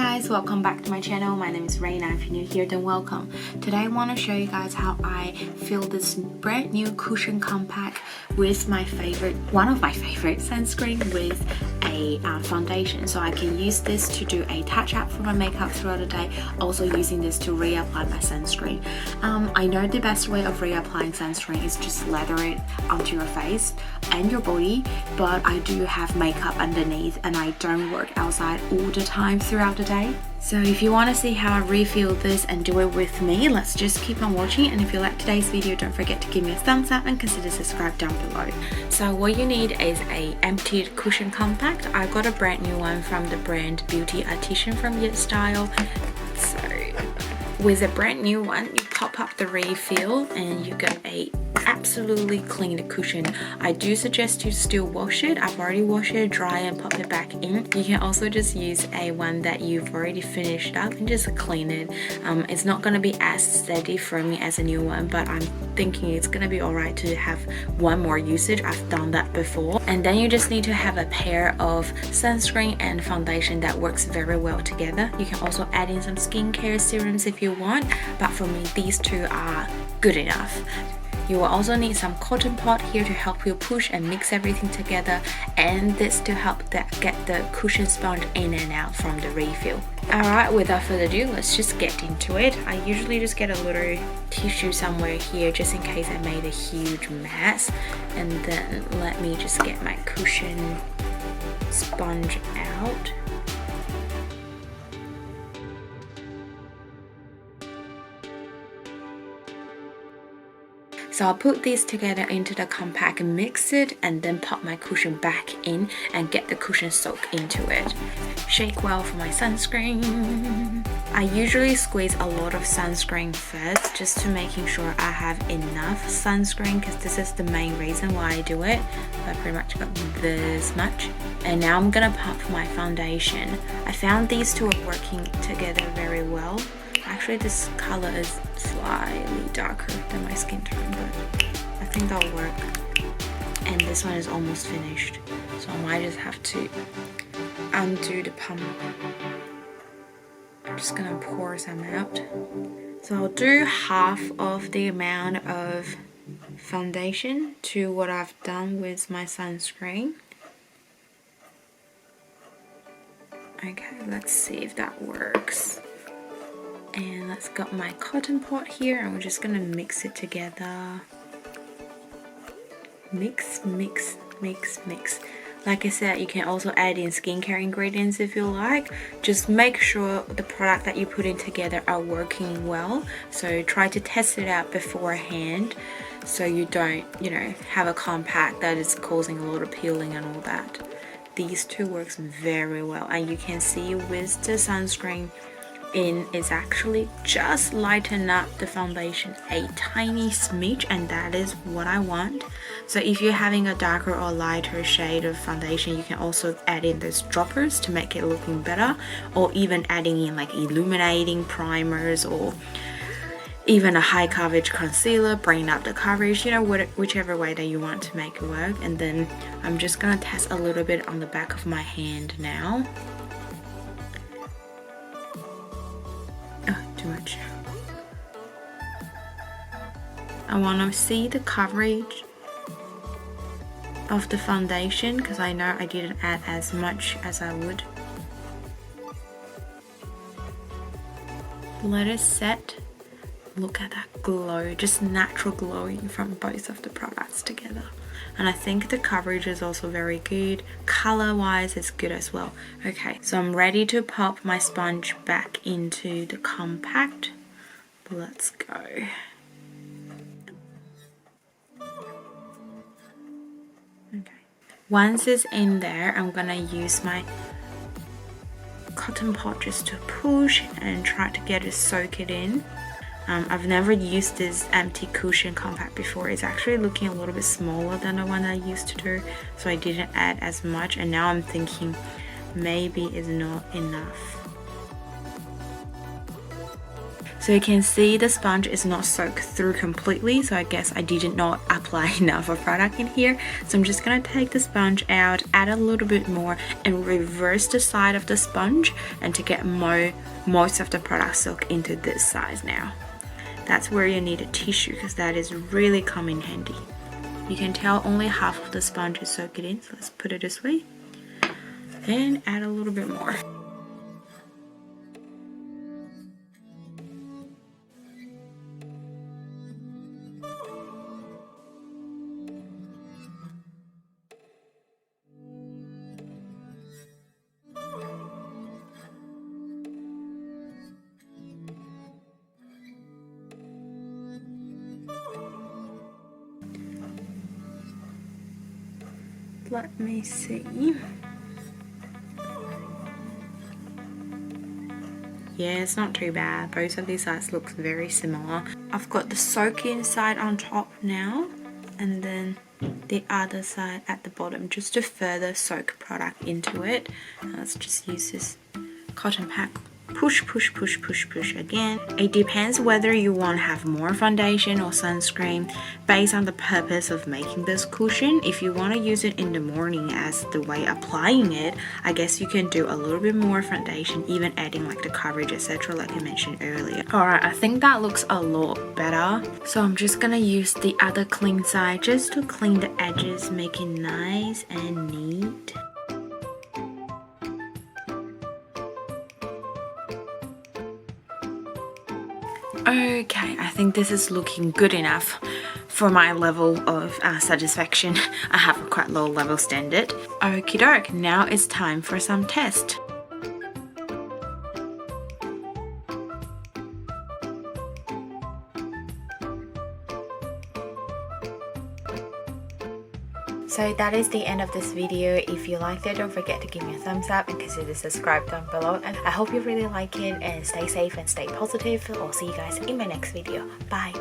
guys, welcome back to my channel. My name is Reina. If you're new here, then welcome. Today I want to show you guys how I fill this brand new cushion compact with one of my favorite sunscreen with a foundation. So I can use this to do a touch up for my makeup throughout the day, also using this to reapply my sunscreen. I know the best way of reapplying sunscreen is just lather it onto your face and your body, but I do have makeup underneath and I don't work outside all the time throughout the day. So if you want to see how I refill this and do it with me, let's just keep on watching. And if you like today's video, don't forget to give me a thumbs up and consider subscribe down below. So what you need is a emptied cushion compact. I got a brand new one from the brand Beauty Artisan from YesStyle. So with a brand new one, you pop up the refill and you get a absolutely clean cushion. I do suggest you still wash it. I've already washed it dry and popped it back in. You can also just use a one that you've already finished up and just clean it. It's not going to be as steady for me as a new one, but I'm thinking it's going to be alright to have one more usage. I've done that before. And then you just need to have a pair of sunscreen and foundation that works very well together. You can also add in some skincare serums if you want, but for me these two are good enough. You will also need some cotton pot here to help you push and mix everything together, and this to help get the cushion sponge in and out from the refill. Alright, without further ado, let's just get into it. I usually just get a little tissue somewhere here just in case I made a huge mess, and then let me just get my cushion sponge out. So I'll put these together into the compact, mix it, and then pop my cushion back in and get the cushion soaked into it. Shake well for my sunscreen. I usually squeeze a lot of sunscreen first just to making sure I have enough sunscreen, because this is the main reason why I do it. I pretty much got this much. And now I'm gonna pop my foundation. I found these two are working together very well. Actually, this color is slightly darker than my skin tone, but I think that'll work. And this one is almost finished, so I might just have to undo the pump. I'm just gonna pour some out. So I'll do half of the amount of foundation to what I've done with my sunscreen. Okay, let's see if that works. And let's got my cotton pot here, and we're just gonna mix it together. Mix, mix, mix, mix. Like I said, you can also add in skincare ingredients if you like. Just make sure the product that you put in together are working well. So try to test it out beforehand, so you don't, have a compact that is causing a lot of peeling and all that. These two works very well, and you can see with the sunscreen is actually just lighten up the foundation a tiny smidge, and that is what I want. So if you're having a darker or lighter shade of foundation, you can also add in those droppers to make it looking better, or even adding in like illuminating primers, or even a high coverage concealer, bring up the coverage, whichever way that you want to make it work. And then I'm just gonna test a little bit on the back of my hand now. Too much. I want to see the coverage of the foundation, because I know I didn't add as much as I would. Let it set. Look at that glow, just natural glowing from both of the products together. And I think the coverage is also very good. Color wise, it's good as well. Okay, so I'm ready to pop my sponge back into the compact. Let's go. Okay, once it's in there, I'm gonna use my cotton pot just to push and try to get it soak it in. I've never used this empty cushion compact before. It's actually looking a little bit smaller than the one I used to do, so I didn't add as much, and now I'm thinking maybe it's not enough. So you can see the sponge is not soaked through completely, so I guess I did not apply enough of product in here. So I'm just gonna take the sponge out, add a little bit more, and reverse the side of the sponge and to get most of the product soaked into this size now. That's where you need a tissue because that is really come in handy. You can tell only half of the sponge is soaked in, so let's put it this way and add a little bit more. Let me see. Yeah, it's not too bad. Both of these sides look very similar. I've got the soak-in side on top now, and then the other side at the bottom, just to further soak product into it. Let's just use this cotton pack. Push, push, push, push, push again. It depends whether you want to have more foundation or sunscreen based on the purpose of making this cushion. If you want to use it in the morning as the way applying it, I guess you can do a little bit more foundation, even adding like the coverage, etc., like I mentioned earlier. Alright, I think that looks a lot better. So I'm just gonna use the other clean side just to clean the edges, make it nice and neat. Okay, I think this is looking good enough for my level of satisfaction. I have a quite low level standard. Okie doke, now it's time for some test. So that is the end of this video. If you liked it, don't forget to give me a thumbs up and consider subscribe down below. And I hope you really like it, and stay safe and stay positive. I'll see you guys in my next video. Bye.